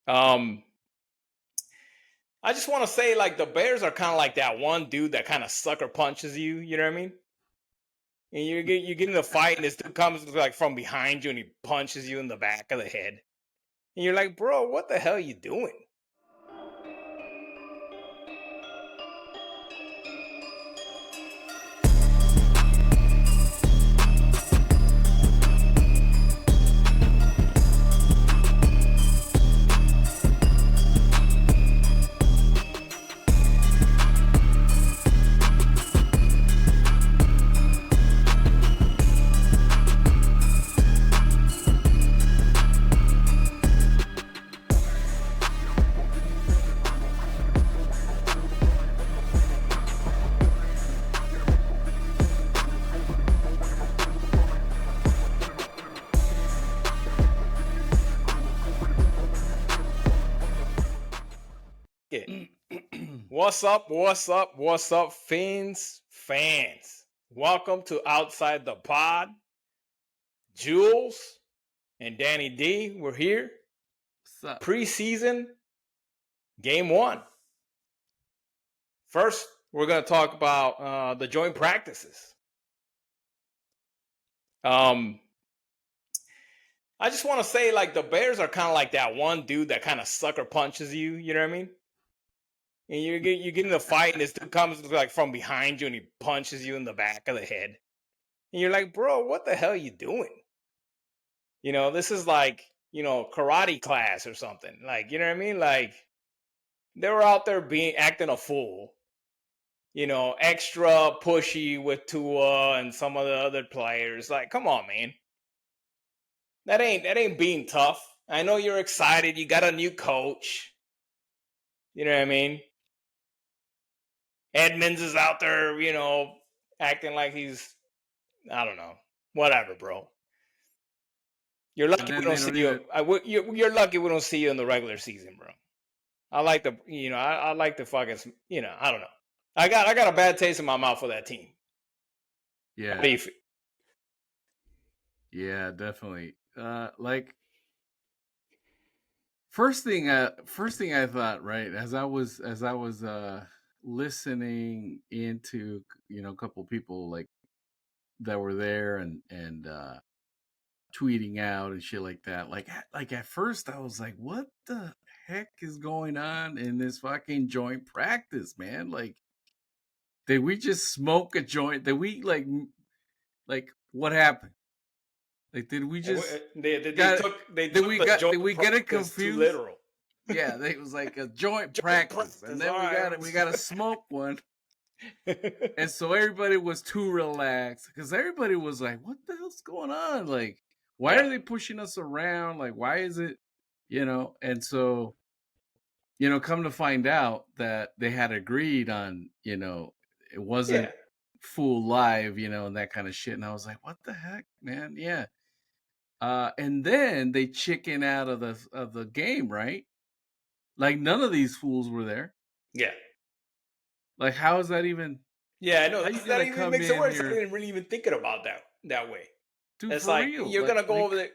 Um, I just want to say, like, the Bears are kind of like that one dude that kind of sucker punches you. You know what I mean? And you get in a fight, and this dude comes like from behind you, and he punches you in the back of the head, and you're like, bro, what the hell are you doing? Yeah. What's up? What's up? What's up, fans? Welcome to Outside the Pod. Jules and Danny D, we're here. What's up? Preseason, game 1. First, we're going to talk about the joint practices. I just want to say, like, the Bears are kind of like that one dude that kind of sucker punches you. You know what I mean? And you get in a fight, and this dude comes like from behind you, and he punches you in the back of the head, and you're like, bro, what the hell are you doing? This is like karate class or something. Like, you know what I mean? Like, they were out there acting a fool. Extra pushy with Tua and some of the other players. Like, come on, man. That ain't being tough. I know you're excited. You got a new coach. You know what I mean? Edmonds is out there, acting like he's, I don't know, whatever, bro. You're And lucky we then don't they see don't you. even. You're lucky we don't see you in the regular season, bro. I like the, I like the fucking, I don't know. I got a bad taste in my mouth for that team. How do Yeah, you feel? yeah, definitely. Like first thing I thought, right, as I was listening into a couple people like that were there and tweeting out and shit like that. Like at first I was like, what the heck is going on in this fucking joint practice, man? Like, did we just smoke a joint? Did we like what happened? Like, did we just got They did took we the got did joint we get it practice too confused? literal. Yeah, it was like a joint Joint practice, and practice, then all we got right. it. We got to smoke one, and so everybody was too relaxed because everybody was like, "What the hell's going on? Like, why Yeah, are they pushing us around? Like, why is it, And so, come to find out that they had agreed on, it yeah, wasn't full live, and that kind of shit. And I was like, "What the heck, man? Yeah." And then they chicken out of the game, right? Like, none of these fools were there. yeah. Like, how is that even? Yeah, I know. How you That gonna even come makes it in worse. I here, didn't really even thinking about that way. dude? It's For like real? you're gonna go Like over there.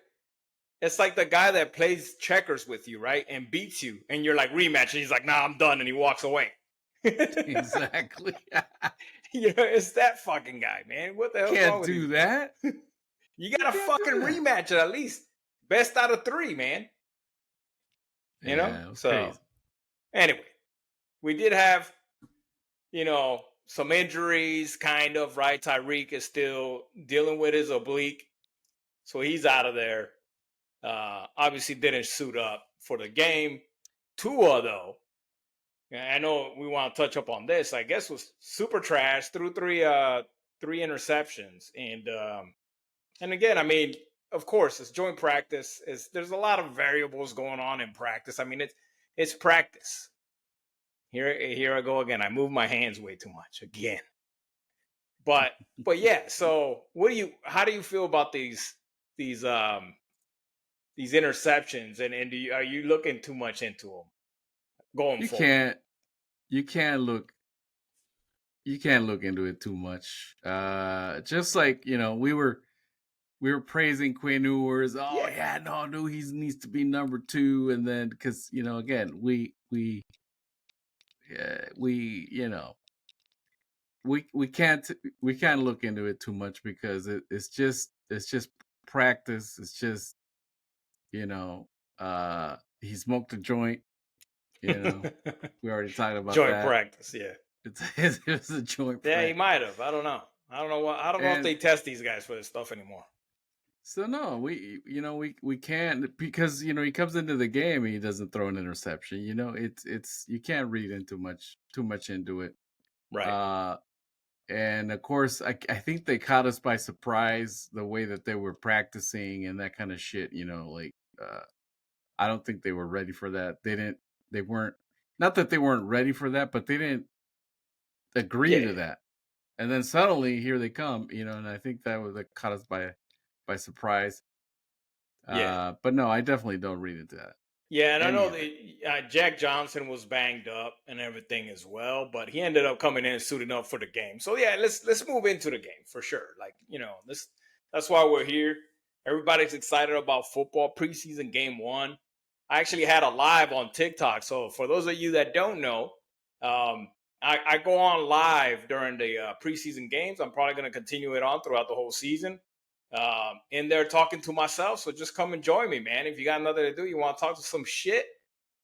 It's like the guy that plays checkers with you, right, and beats you, and you're like rematch, and he's like, "Nah, I'm done," and he walks away. exactly. It's that fucking guy, man. What the hell's wrong Can't with do these that. guys? You You got to can't do fucking that. rematch it at least. Best out of 3, man. Yeah, it was So crazy. anyway, we did have some injuries, kind of, right? Tyreek is still dealing with his oblique, so he's out of there. Obviously, didn't suit up for the game. Tua, though, I know we want to touch up on this. I guess was super trash. Threw three interceptions, and again, I mean, of course, it's joint practice. There's a lot of variables going on in practice. I mean, it's practice. Here I go again. I move my hands way too much again. But yeah. So how do you feel about these these interceptions and are you looking too much into them going You forward? can't. You can't look. You can't look into it too much. Just like we were. we were praising Quinn Ewers. Oh Yeah. yeah, no, he needs to be number 2, and then because again, we we can't look into it too much because it's just practice. It's just you know he smoked a joint. We already talked about Joint that. practice, yeah. It was a joint Yeah, he practice, might have. I don't know. I don't know what. I don't know if and they test these guys for this stuff anymore. so no, we can't because he comes into the game and he doesn't throw an interception. It's you can't read into too much into it. Right. Uh, and of course, I think they caught us by surprise the way that they were practicing and that kind of shit. Like I don't think they were ready for that. They weren't. Not that they weren't ready for that, but they didn't agree Yeah. to that. And then suddenly here they come. And I think that caught us by surprise. Yeah. But no, I definitely don't read into that. Yeah, and I Any know of it. that Jack Johnson was banged up and everything as well, but he ended up coming in and suiting up for the game. So yeah, let's move into the game for sure. Like this that's why we're here. Everybody's excited about football preseason game 1. I actually had a live on TikTok. So for those of you that don't know, um, I go on live during the preseason games. I'm probably going to continue it on throughout the whole season in there talking to myself. So just come and join me, man. If you got nothing to do, you want to talk to some shit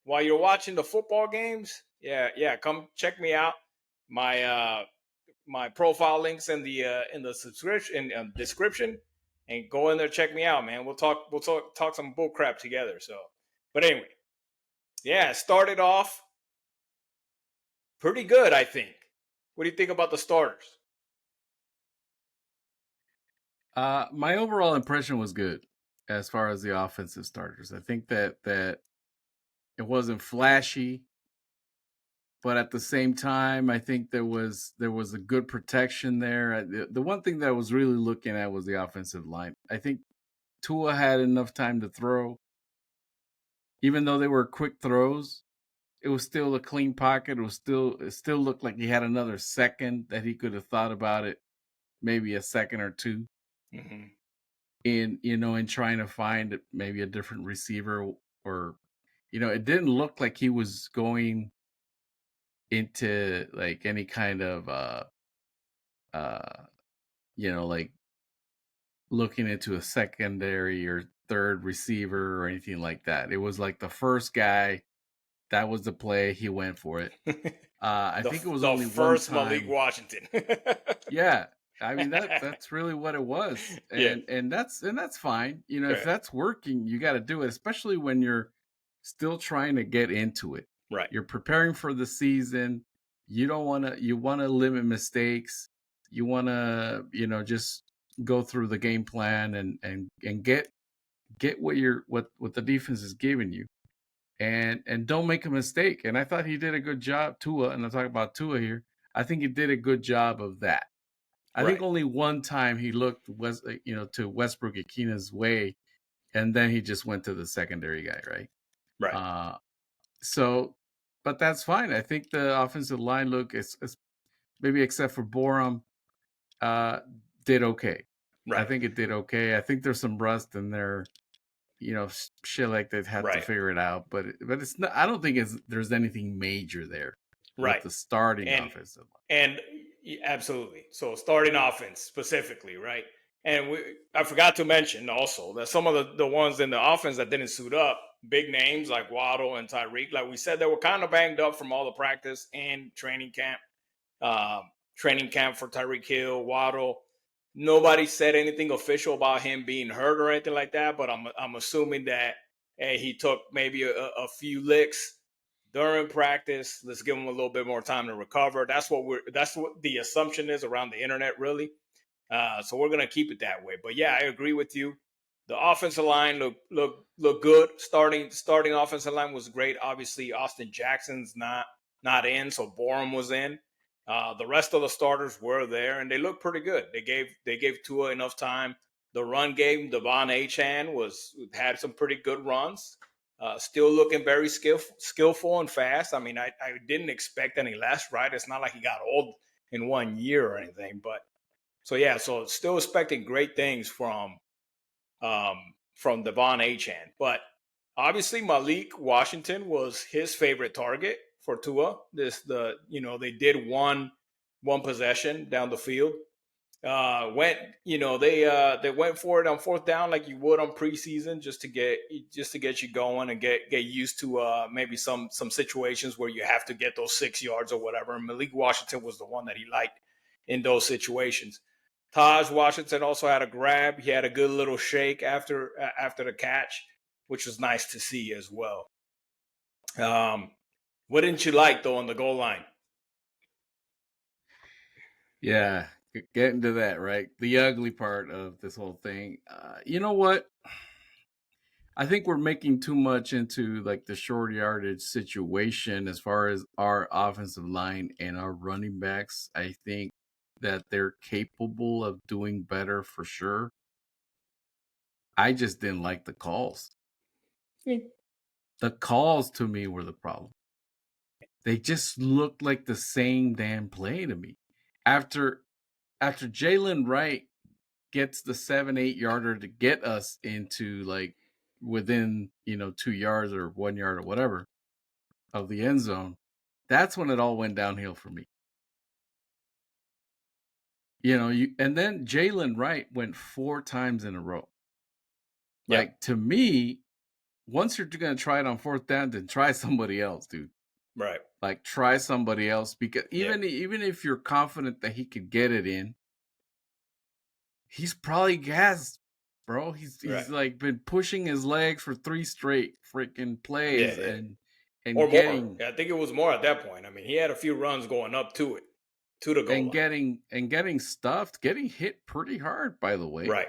while you're watching the football games, yeah, come check me out. My profile links in the subscription description, and go in there, check me out, man. We'll talk some bull crap together. So, but anyway, yeah, started off pretty good, I think. What do you think about the starters? My overall impression was good as far as the offensive starters. I think that it wasn't flashy, but at the same time, I think there was a good protection there. The one thing that I was really looking at was the offensive line. I think Tua had enough time to throw, even though they were quick throws. It was still a clean pocket. It still looked like he had another second that he could have thought about it, maybe a second or two Mm-hmm. in trying to find maybe a different receiver, or it didn't look like he was going into like any kind of uh like looking into a secondary or third receiver or anything like that. It was like the first guy, that was the play, he went for it. I the think it was the only one first Malik time. Washington. Yeah, I mean that's really what it was, Yeah. and that's fine. If Okay. that's working, you got to do it, especially when you're still trying to get into it. Right. You're preparing for the season. You want to limit mistakes. You want to just go through the game plan and get what the defense is giving you, and don't make a mistake. And I thought he did a good job, Tua, and I'm talking about Tua here. I think he did a good job of that. I think Right. only one time he looked to Westbrook Akina's way, and then he just went to the secondary guy, right? Right. Uh, so, but that's fine. I think the offensive line look is maybe except for Borum, uh, did okay. I Right. think it did okay. I think there's some rust in there, shit like they've had to Right. figure it out. But it's not. I don't think there's anything major there with Right. the starting And offensive line. and absolutely. So starting offense specifically, right? And I forgot to mention also that some of the ones in the offense that didn't suit up, big names like Waddle and Tyreek, like we said, they were kind of banged up from all the practice and training camp. Um, Training camp for Tyreek Hill, Waddle. Nobody said anything official about him being hurt or anything like that, but I'm assuming that hey, he took maybe a few licks during practice. Let's give him a little bit more time to recover. That's what the assumption is around the internet, really. So we're gonna keep it that way. But yeah, I agree with you. The offensive line look good. Starting offensive line was great. Obviously, Austin Jackson's not in, so Borum was in. The rest of the starters were there, and they looked pretty good. They gave Tua enough time. The run game, Devon Achan had some pretty good runs. Still looking very skillful and fast. I mean, I didn't expect any less, right? It's not like he got old in 1 year or anything, but so yeah, so still expecting great things from from Devon Achane. But obviously Malik Washington was his favorite target for Tua. They did one possession down the field. They went for it on fourth down like you would on preseason, just to get you going and get used to maybe some situations where you have to get those 6 yards or whatever. And Malik Washington was the one that he liked in those situations. Taj Washington also had a grab. He had a good little shake after the catch, which was nice to see as well. What didn't you like though on the goal line? Yeah, getting to that, right? The ugly part of this whole thing. You know what? I think we're making too much into like the short yardage situation as far as our offensive line and our running backs. I think that they're capable of doing better for sure. I just didn't like the calls. The calls to me were the problem. They just looked like the same damn play to me. After Jalen Wright gets the 7-8 yarder to get us into like within 2 yards or 1 yard or whatever of the end zone, that's when it all went downhill for me. And then Jalen Wright went 4 times in a row. Like, to me, once you're going to try it on fourth down, then try somebody else, dude. Right. Like, try somebody else, because even if you're confident that he could get it in, he's probably gassed, bro. He's like been pushing his legs for 3 straight freaking plays and or getting more. Yeah, I think it was more at that point. I mean, he had a few runs going up to the goal line. getting stuffed, getting hit pretty hard, by the way. Right.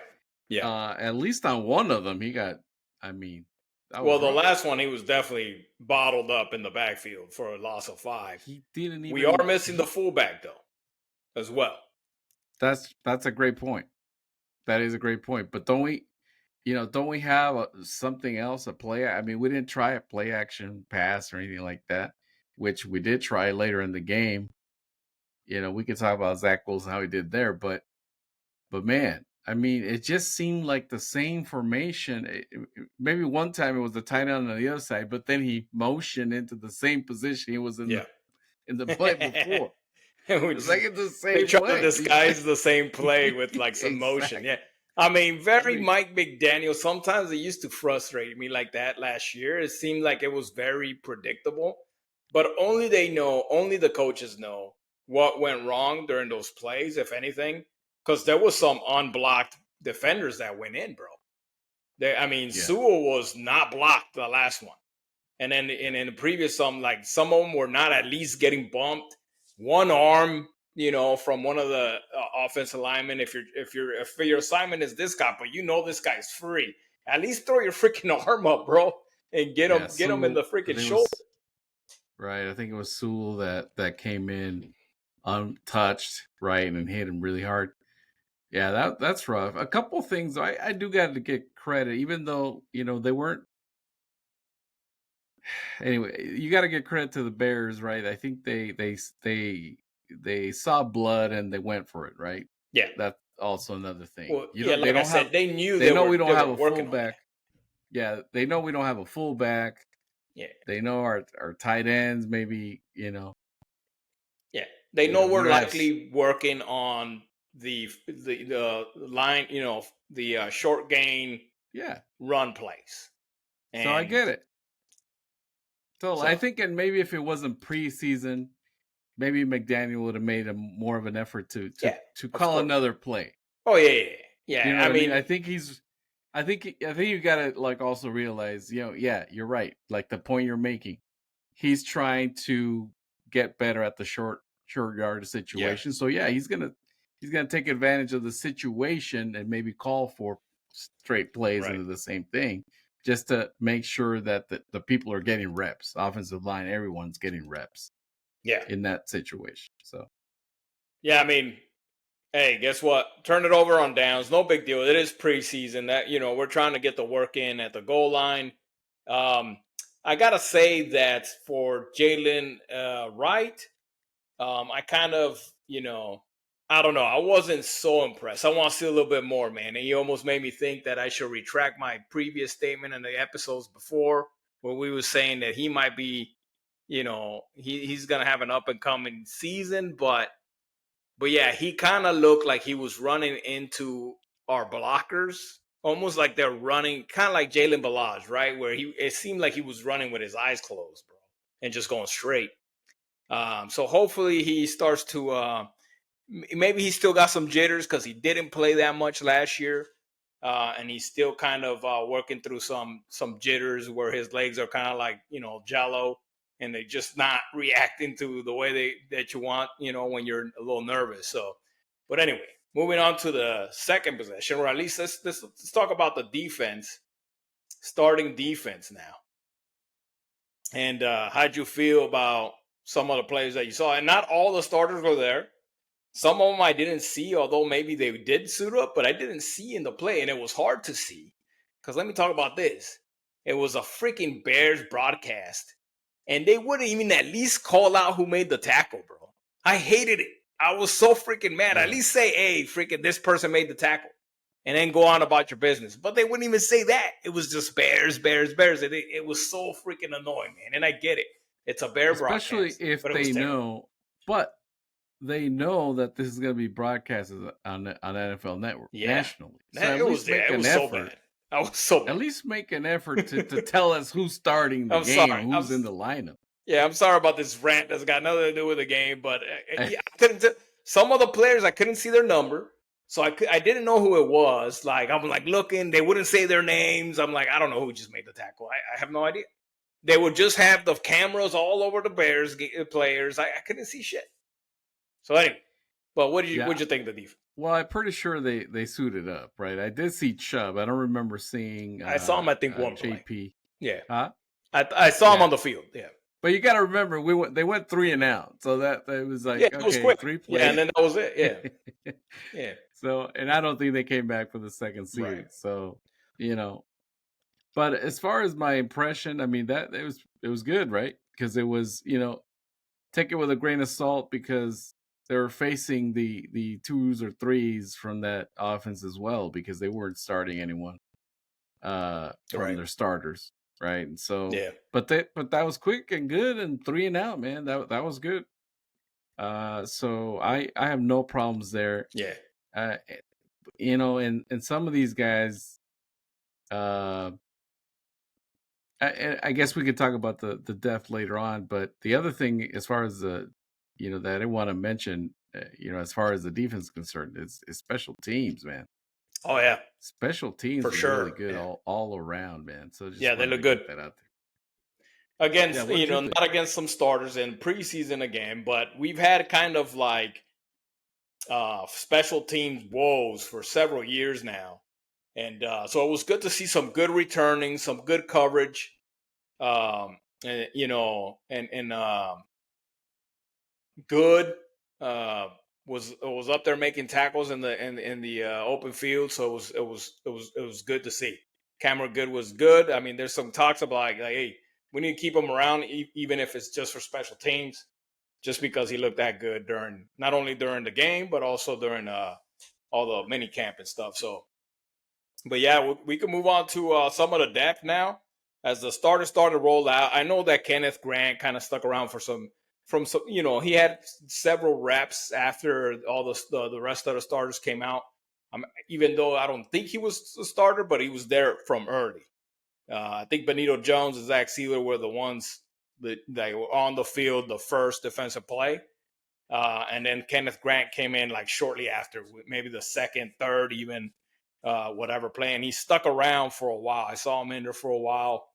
Yeah. At least on one of them, he got. I mean, the last one, he was definitely bottled up in the backfield for a loss of 5. He didn't even. We are missing the fullback though, as well. That's a great point. That is a great point. But don't we have something else, a play? I mean, we didn't try a play action pass or anything like that, which we did try later in the game. We could talk about Zach Wilson, how he did there, but man, I mean, it just seemed like the same formation. Maybe one time it was the tight end on the other side, but then he motioned into the same position he was in the play before. It's like it's the same play. They try to disguise the same play with like some motion. Yeah. I mean, Mike McDaniel. Sometimes it used to frustrate me like that last year. It seemed like it was very predictable, but only the coaches know what went wrong during those plays, if anything, because there was some unblocked defenders that went in, bro. Sewell was not blocked the last one. And then in the previous, some of them were not at least getting bumped. One arm, from one of the offensive linemen. If your assignment is this guy, but this guy's free, at least throw your freaking arm up, bro, and get him in the freaking shoulder. Right, I think it was Sewell that came in untouched, right, and hit him really hard. Yeah, that's rough. A couple things I do got to get credit, even though they weren't. Anyway, you got to get credit to the Bears, right? I think they saw blood and they went for it, right? Yeah, that's also another thing. Well, they knew they know we don't have a fullback. Yeah, they know we don't have a fullback. Yeah, they know our tight ends, maybe Yeah, they know we're likely working on the line, the short gain, run plays. So I get it. So I think, and maybe if it wasn't preseason, maybe McDaniel would have made more of an effort to call another play. Oh yeah. I mean, I think you gotta like also realize, you're right. Like the point you're making, he's trying to get better at the short yard situation. So he's gonna take advantage of the situation and maybe call for straight plays into the same thing, just to make sure that the people are getting reps. Offensive line, everyone's getting reps. Yeah, in that situation. So I mean, hey, guess what? Turn it over on downs. No big deal. It is preseason. That we're trying to get the work in at the goal line. I gotta say that for Jalen Wright, I kind of I don't know. I wasn't so impressed. I want to see a little bit more, man. And you almost made me think that I should retract my previous statement in the episodes before, where we were saying that he might be, he's gonna have an up and coming season, but yeah, he kind of looked like he was running into our blockers, almost like they're running, kind of like Jalen Balaj, right? Where it seemed like he was running with his eyes closed, bro, and just going straight. So hopefully he starts to. Maybe he still got some jitters because he didn't play that much last year, and he's still kind of working through some jitters where his legs are kind of like jello, and they're just not reacting to the way that you want, when you're a little nervous. So, but anyway, moving on to the second possession, or at least let's talk about the defense, starting defense now, and how'd you feel about some of the players that you saw? And not all the starters were there. Some of them I didn't see, although maybe they did suit up, but I didn't see in the play, and it was hard to see. Because let me talk about this. It was a freaking Bears broadcast, and they wouldn't even at least call out who made the tackle, bro. I hated it. I was so freaking mad. Yeah. At least say, hey, freaking this person made the tackle, and then go on about your business. But they wouldn't even say that. It was just Bears, Bears, Bears. It was so freaking annoying, man. And I get it. It's a Bear Especially broadcast. if they know, but they know that this is going to be broadcasted on NFL Network nationally. So at least make an effort. I was so mad. At least make an effort to tell us who's starting the game, who's in the lineup. Yeah, I'm sorry about this rant that's got nothing to do with the game, but I couldn't. Some of the players I couldn't see their number, so I didn't know who it was. Like I'm like looking, they wouldn't say their names. I'm like, I don't know who just made the tackle. I have no idea. They would just have the cameras all over the Bears players. I couldn't see shit. So anyway, but what'd you think of the defense? Well, I'm pretty sure they suited up, right? I did see Chubb. I don't remember seeing. I saw him. I think one JP. play. Yeah. Huh? I saw him on the field. Yeah. But you got to remember, they went 3 and out, so that it was like it was quick. 3 plays. Yeah, and then that was it. Yeah. Yeah. So, and I don't think they came back for the second series. Right. So, but as far as my impression, I mean that it was good, right? Because it was, take it with a grain of salt because they were facing the 2s or 3s from that offense as well because they weren't starting anyone from their starters, right? And so, but that was quick and good and 3 and out, man. That was good. So I have no problems there. Yeah. And some of these guys, I guess we could talk about the depth later on, but the other thing, as far as that I didn't want to mention, as far as the defense is concerned, is special teams, man. Oh yeah, special teams for sure, really good all around, man. So just they look good. That out there. Against not against some starters in preseason again, but we've had kind of like special teams woes for several years now. And so it was good to see some good returning, some good coverage, and good was up there making tackles in the open field. So it was good to see. Cameron Good was good. I mean, there's some talks about like hey, we need to keep him around even if it's just for special teams, just because he looked that good not only during the game but also during all the mini camp and stuff. So. But yeah, we can move on to some of the depth now as the starters started to roll out. I know that Kenneth Grant kind of stuck around for some, he had several reps after all the rest of the starters came out. Even though I don't think he was a starter, but he was there from early. I think Benito Jones and Zach Sealer were the ones that were on the field the first defensive play. And then Kenneth Grant came in like shortly after, maybe the second, third even. Whatever play, and he stuck around for a while. I saw him in there for a while,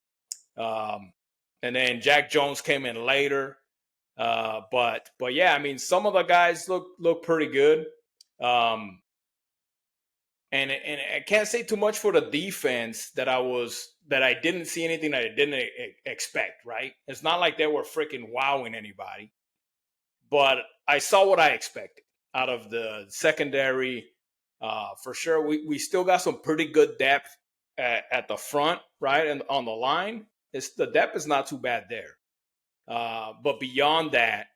and then Jack Jones came in later. But yeah, I mean, some of the guys look pretty good, and I can't say too much for the defense that I didn't see anything that I didn't expect. Right? It's not like they were freaking wowing anybody, but I saw what I expected out of the secondary. For sure, we still got some pretty good depth at the front, right, and on the line. The depth is not too bad there, but beyond that,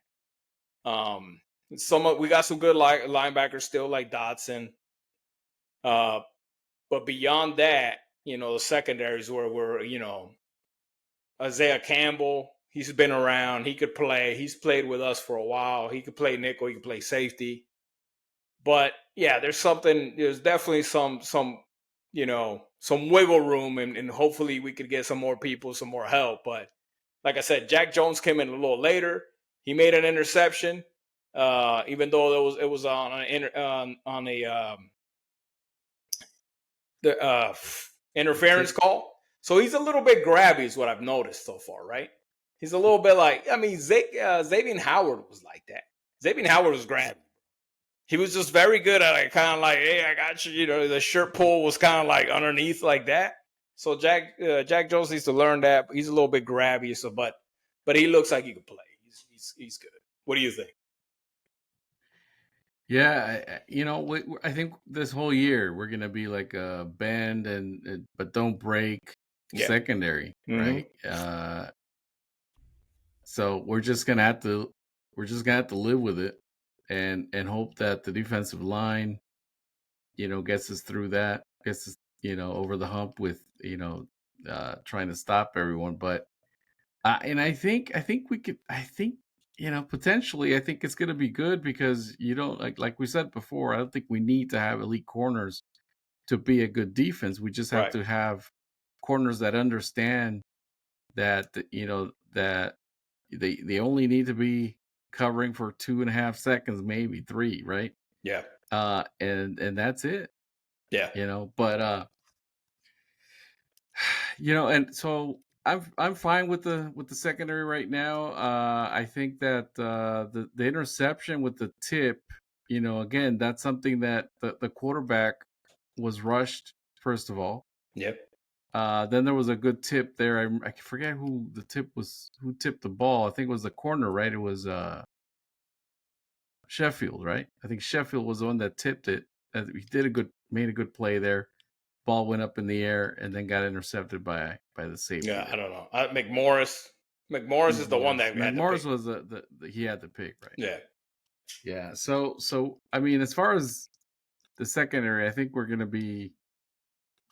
We got some good linebackers still, like Dotson. Uh, but beyond that, the secondaries where we're, Isaiah Campbell. He's been around. He could play. He's played with us for a while. He could play nickel. He could play safety. But yeah, there's definitely some wiggle room, and hopefully we could get some more people, some more help. But like I said, Jack Jones came in a little later. He made an interception, even though it was on the interference call. So he's a little bit grabby, is what I've noticed so far, right? He's a little bit like, I mean, Xavier Howard was like that. Xavier Howard was grabby. He was just very good at it, kind of like, hey, I got you. The shirt pull was kind of like underneath like that. So Jack Jones needs to learn that. He's a little bit grabby, but he looks like he could play. He's good. What do you think? Yeah, I think this whole year we're gonna be like a bend but don't break Yeah. secondary, Mm-hmm. right? So we're just gonna have to live with it and hope that the defensive line, gets us through that, gets us, over the hump with, trying to stop everyone. But and I think we could. I think potentially. I think it's going to be good because you don't like we said before. I don't think we need to have elite corners to be a good defense. We just have to have corners that understand that that they only need to be covering for 2.5 seconds, maybe 3, right? Yeah. And that's it. Yeah. But and so I'm fine with the secondary right now. I think that the interception with the tip, again, that's something that the quarterback was rushed, first of all. Yep. Then there was a good tip there. I forget who tipped the ball. I think it was the corner, right? It was Sheffield, right? I think Sheffield was the one that tipped it. He made a good play there. Ball went up in the air and then got intercepted by the safety. Yeah, I don't know. McMorris is the one that McMorris was he had the pick, right? Yeah. Yeah. So I mean, as far as the secondary, I think we're gonna be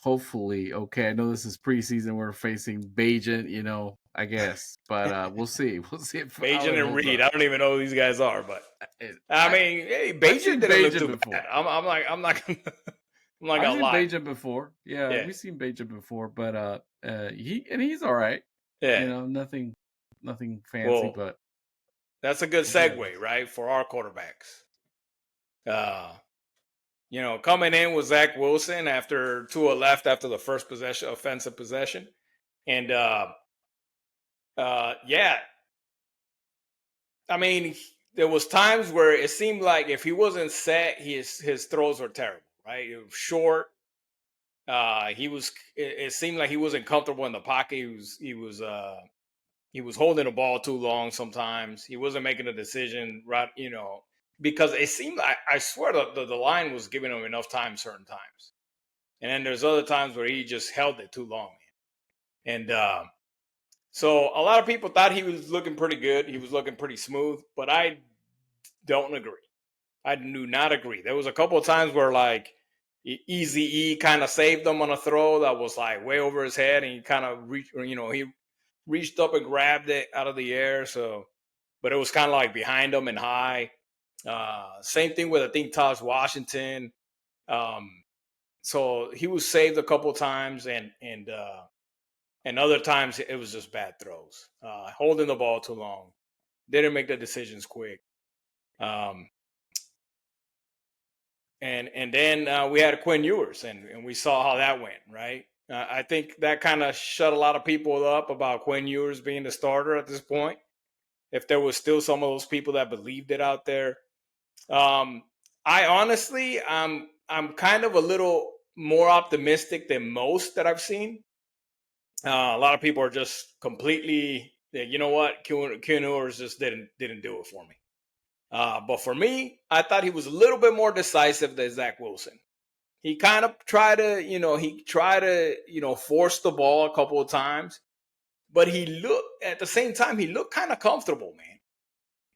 hopefully okay. I know this is preseason. We're facing Bajan, I guess, but we'll see. We'll see if Bajan and Reed. I don't even know who these guys are, but I mean, hey, Bajan didn't look too before. Bad. I'm not gonna lie. I've seen Bajan before. Yeah, we've seen Bajan before, but he's all right. Yeah, nothing fancy, but that's a good segue, right, for our quarterbacks. Coming in with Zach Wilson after Tua left after the first offensive possession, and yeah, I mean, there was times where it seemed like if he wasn't set, his throws were terrible, right? It was short. It seemed like he wasn't comfortable in the pocket. He was holding the ball too long sometimes. He wasn't making a decision right, because it seemed like, I swear the line was giving him enough time certain times. And then there's other times where he just held it too long. And so a lot of people thought he was looking pretty good. He was looking pretty smooth, but I don't agree. I do not agree. There was a couple of times where like Easy E kind of saved him on a throw that was like way over his head, and he kind of he reached up and grabbed it out of the air. So, but it was kind of like behind him and high. Same thing with I think Taj Washington. So he was saved a couple of times, and other times it was just bad throws, holding the ball too long, didn't make the decisions quick. And then we had Quinn Ewers, and we saw how that went, right? I think that kind of shut a lot of people up about Quinn Ewers being the starter at this point. If there was still some of those people that believed it out there, I honestly, I'm kind of a little more optimistic than most that I've seen. A lot of people are just completely, you know what, Quinn Ewers just didn't do it for me. But for me, I thought he was a little bit more decisive than Zach Wilson. He kind of tried to, force the ball a couple of times, but at the same time, he looked kind of comfortable, man.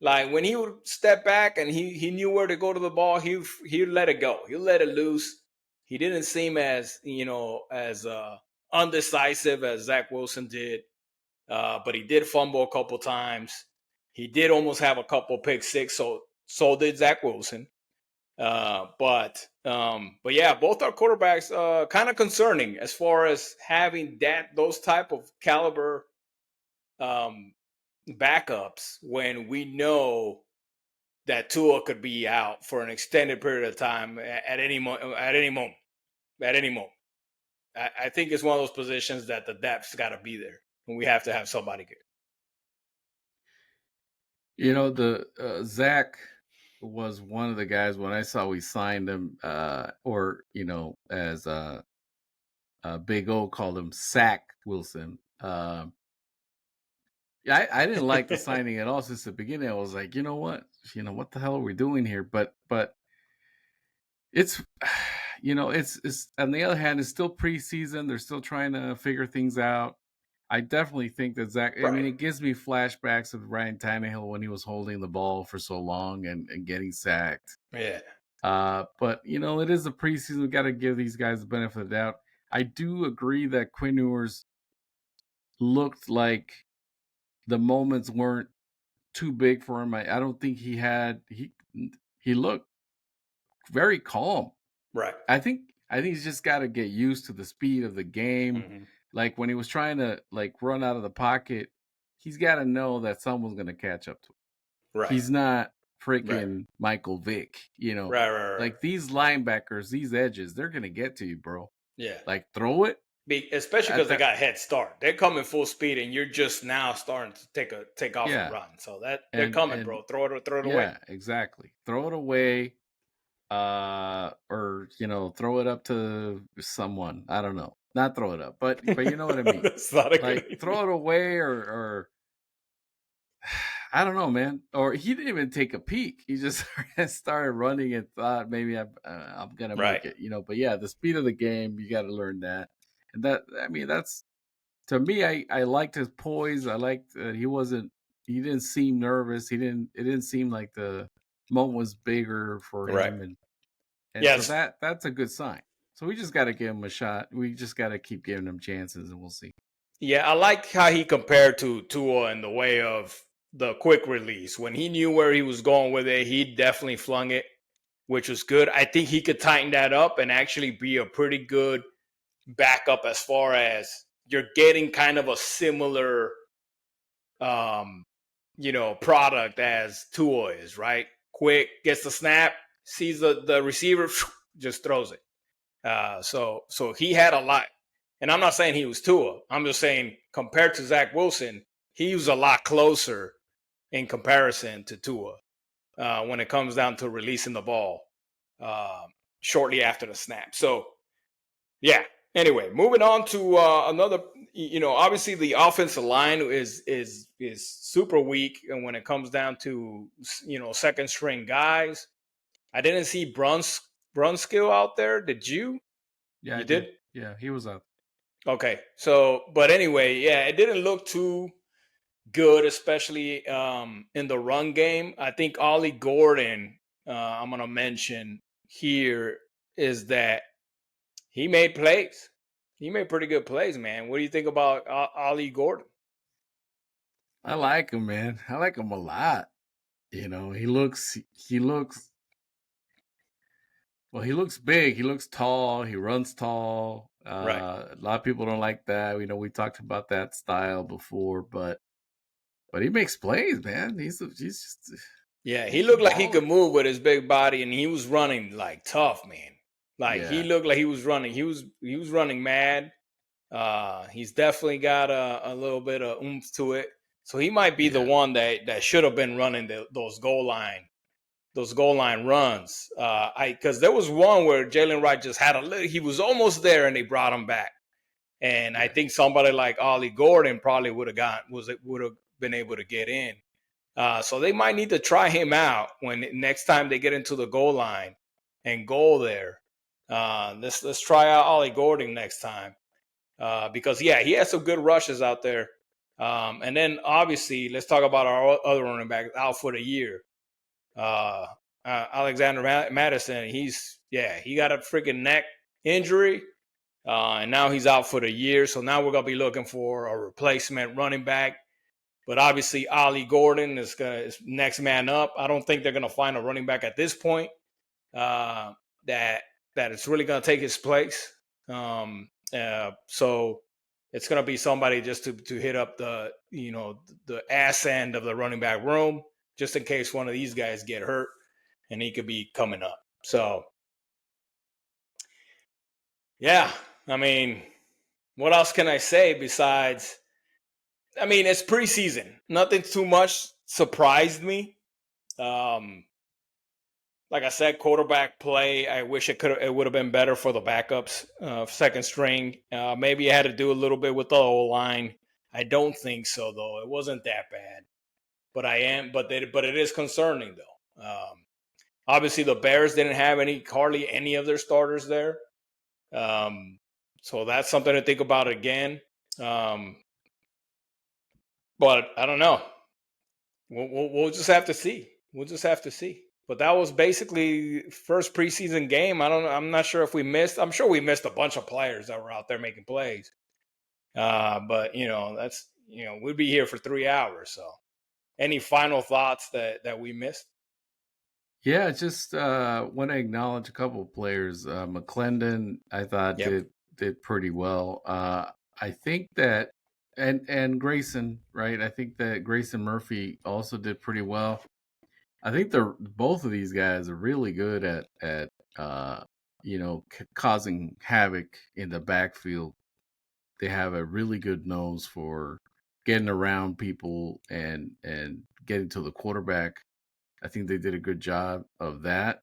Like when he would step back and he knew where to go to the ball, he let it go. He let it loose. He didn't seem as as undecisive as Zach Wilson did, but he did fumble a couple times. He did almost have a couple pick six. So did Zach Wilson. But yeah, both our quarterbacks kind of concerning as far as having those type of caliber um, backups when we know that Tua could be out for an extended period of time at any moment. At any moment, I think it's one of those positions that the depth's got to be there, and we have to have somebody good. The Zach was one of the guys when I saw we signed him, or as Big O called him, Sack Wilson. Yeah, I didn't like the signing at all since the beginning. I was like, what the hell are we doing here? But it's it's on the other hand, it's still preseason. They're still trying to figure things out. I definitely think that Zach. I mean, Right. it gives me flashbacks of Ryan Tannehill when he was holding the ball for so long and getting sacked. Yeah. But it is a preseason. We got to give these guys the benefit of the doubt. I do agree that Quinn Ewers looked like the moments weren't too big for him. I don't think he looked very calm. Right. I think he's just got to get used to the speed of the game. Mm-hmm. Like when he was trying to run out of the pocket, he's got to know that someone's going to catch up to him. Right. He's not Right. freaking Michael Vick, Right. Like these linebackers, these edges, they're going to get to you, bro. Yeah. Like throw it. Especially because they got a head start. They're coming full speed, and you're just now starting to take off and run. So they're coming, bro. Throw it away. Yeah, exactly. Throw it away. Or throw it up to someone. I don't know. Not throw it up, but you know what I mean. That's not a Like good throw it away or I don't know, man. Or he didn't even take a peek. He just started running and thought maybe I'm gonna Right. make it. But yeah, the speed of the game, you got to learn that. And that's to me. I liked his poise. I liked he didn't seem nervous. It didn't seem like the moment was bigger for Right. him. And so Yes. that's a good sign. So we just got to give him a shot. We just got to keep giving him chances, and we'll see. Yeah, I like how he compared to Tua in the way of the quick release. When he knew where he was going with it, he definitely flung it, which was good. I think he could tighten that up and actually be a pretty good backup as far as you're getting kind of a similar product as Tua is, right? Quick, gets the snap, sees the receiver, just throws it. So he had a lot. And I'm not saying he was Tua. I'm just saying compared to Zach Wilson, he was a lot closer in comparison to Tua when it comes down to releasing the ball shortly after the snap. So, yeah. Anyway, moving on to another. Obviously the offensive line is super weak, and when it comes down to second string guys, I didn't see Brunskill out there. Did you? Yeah, You I did. did? Yeah, he was out. Okay. So, but anyway, yeah, it didn't look too good, especially in the run game. I think Ollie Gordon, I'm going to mention here, is that he made plays. He made pretty good plays, man. What do you think about Ollie Gordon? I like him, man. I like him a lot. He looks well, he looks big. He looks tall. He runs tall. Right. A lot of people don't like that. We talked about that style before, but he makes plays, man. He's just He looked like he could move with his big body, and he was running like tough, man. Like he looked like he was running. He was running mad. He's definitely got a little bit of oomph to it. So he might be the one that should have been running those goal line runs. Because there was one where Jalen Wright just had he was almost there, and they brought him back. And I think somebody like Ollie Gordon probably would have been able to get in. So they might need to try him out when next time they get into the goal line and goal there. Let's try out Ollie Gordon next time. Because he has some good rushes out there. And then obviously, let's talk about our other running back out for the year. Alexander Madison, he got a freaking neck injury, and now he's out for the year. So now we're gonna be looking for a replacement running back. But obviously, Ollie Gordon is next man up. I don't think they're gonna find a running back at this point that it's really gonna take his place. So it's gonna be somebody just to hit up the the ass end of the running back room, just in case one of these guys get hurt, and he could be coming up. So yeah, I mean, what else can I say besides? I mean, it's preseason. Nothing too much surprised me. Like I said, quarterback play. I wish it would have been better for the backups, second string. Maybe it had to do a little bit with the O line. I don't think so though. It wasn't that bad. But it is concerning though. Obviously, the Bears didn't have hardly any of their starters there. So that's something to think about again. But I don't know. We'll just have to see. We'll just have to see. But that was basically first preseason game. I'm not sure if we missed. I'm sure we missed a bunch of players that were out there making plays. But that's we'd be here for 3 hours. So, any final thoughts that we missed? Yeah, just want to acknowledge a couple of players. McClendon, I thought Yep. did pretty well. I think that and Grayson, right? I think that Grayson Murphy also did pretty well. I think both of these guys are really good at causing havoc in the backfield. They have a really good nose for getting around people and getting to the quarterback. I think they did a good job of that.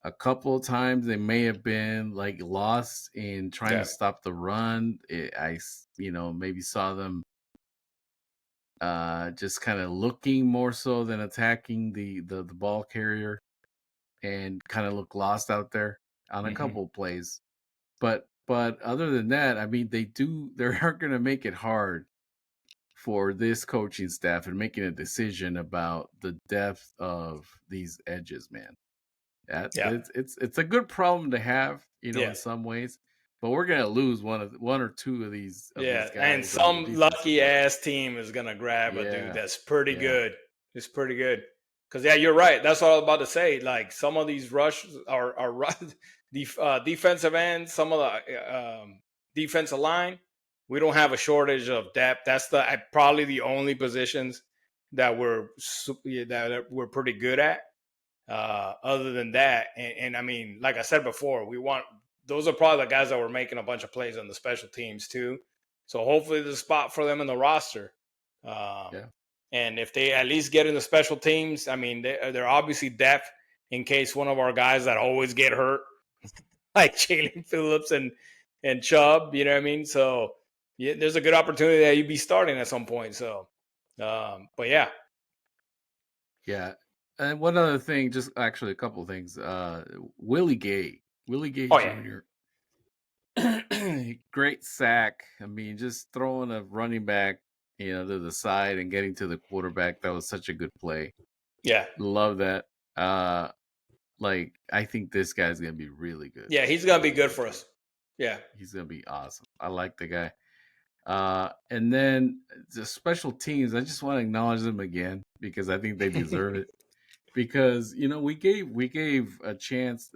A couple of times they may have been like lost in trying to stop the run. I maybe saw them just kind of looking more so than attacking the ball carrier, and kind of look lost out there on a couple of plays. But other than that, I mean, they are going to make it hard for this coaching staff and making a decision about the depth of these edges, man. It's a good problem to have, in some ways. But we're gonna lose one or two of these Yeah, and guys on the some defensive lucky line. ass team is gonna grab a dude Yeah, that's pretty yeah, good. It's pretty good. Cause you're right. That's what I was about to say. Like some of these rushes are defensive ends. Some of the defensive line, we don't have a shortage of depth. That's probably the only positions that we're pretty good at. Other than that, and I mean, like I said before, those are probably the guys that were making a bunch of plays on the special teams too. So hopefully there's a spot for them in the roster. yeah, And if they at least get in the special teams, I mean, they're obviously depth in case one of our guys that always get hurt, like Jalen Phillips and Chubb, you know what I mean? So yeah, there's a good opportunity that you'd be starting at some point. So, but yeah. yeah. And one other thing, just actually a couple of things. Willie Gay Oh yeah. Jr. Great sack. I mean, just throwing a running back, to the side and getting to the quarterback. That was such a good play. Yeah. Love that. I think this guy's gonna be really good. Yeah, he's gonna be Really good good for us. Yeah. He's gonna be awesome. I like the guy. And then the special teams, I just want to acknowledge them again because I think they deserve it. Because we gave a chance,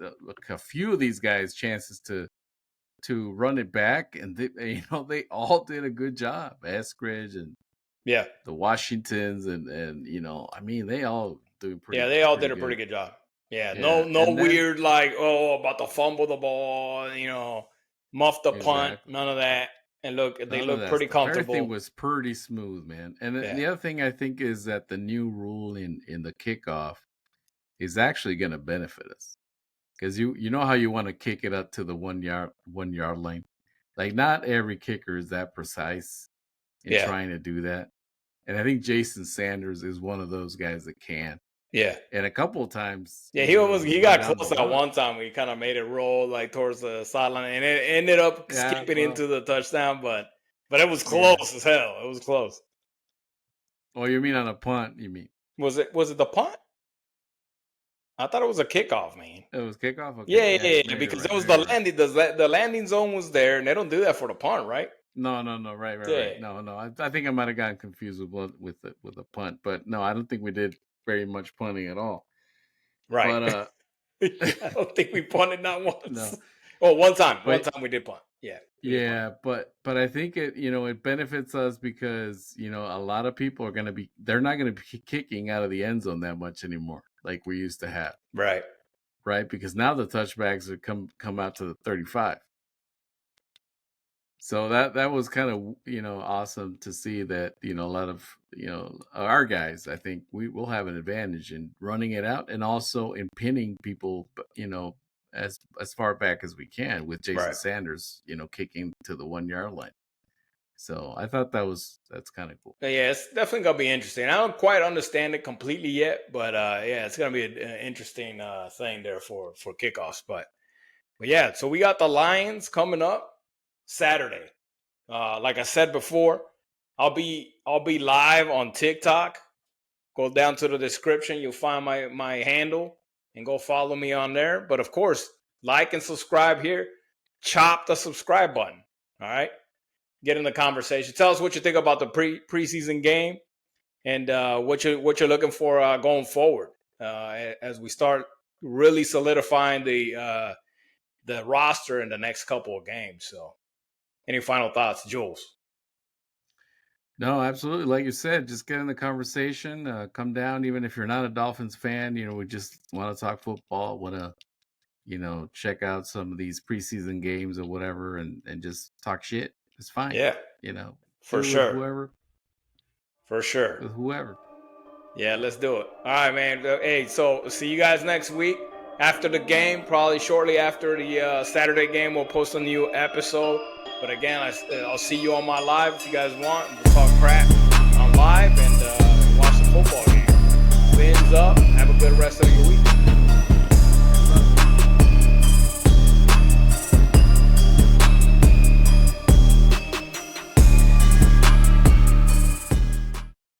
a few of these guys chances to run it back, and they all did a good job. Eskridge and Yeah. the Washingtons and I mean, they all doing Yeah, pretty they all did pretty a pretty good. good job. Yeah, Yeah, no and then weird like about to fumble the ball, muff the punt, exactly. none of that. And they None of look that pretty stuff. Everything comfortable. was pretty smooth, man. And Yeah, the other thing I think is that the new rule in the kickoff is actually going to benefit us because you know how you want to kick it up to the 1 yard line. Like not every kicker is that precise in yeah, trying to do that. And I think Jason Sanders is one of those guys that can. yeah, And a couple of times, yeah. it was He right got on the close that money. one time. We kind of made it roll like towards the sideline, and it ended up Yeah, skipping well, into the touchdown. But it was yeah. close as hell. It was close. Oh, you mean on a punt? You mean Was it the punt? I thought it was a kickoff, man. it was kickoff? Okay, Yeah, yeah, yeah, yeah, maybe you're because right. it was Maybe the you're right. landing. The landing zone was there, and they don't do that for the punt, right? No, no, no. Right, right, Yeah, right. No, no. I think I might have gotten confused with the punt, but no, I don't think we did very much punting at all. right. But Yeah, I don't think we punted not no, once. Oh, one time. One but time we did punt. Yeah, we did punt. yeah, but I think it benefits us because a lot of people are they're not gonna be kicking out of the end zone that much anymore, like we used to have, Right. right? Because now the touchbacks are come out to the 35. So that was kind of awesome to see that a lot of our guys, I think we will have an advantage in running it out and also in pinning people as far back as we can with Jason Right. Sanders kicking to the 1 yard line. So I thought that's kind of cool. Yeah, it's definitely gonna be interesting. I don't quite understand it completely yet, but yeah, it's gonna be an interesting thing there for kickoffs. But yeah, so we got the Lions coming up Saturday. Like I said before, I'll be live on TikTok. Go down to the description, you'll find my handle, and go follow me on there. But of course, like and subscribe here. Chop the subscribe button. All right, get in the conversation. Tell us what you think about the preseason game and what you're looking for going forward as we start really solidifying the roster in the next couple of games. So, any final thoughts, Jules? No, absolutely. Like you said, just get in the conversation. Come down, even if you're not a Dolphins fan. We just want to talk football. Want to check out some of these preseason games or whatever, and just talk shit. It's fine. Yeah, Do for it with sure. whoever. For sure. With whoever. Yeah, let's do it. All right, man. Hey, so see you guys next week after the game. Probably shortly after the Saturday game, we'll post a new episode. But again, I'll see you on my live if you guys want. We'll talk crap on live and watch the football game. Fins up. Have a good rest of your week.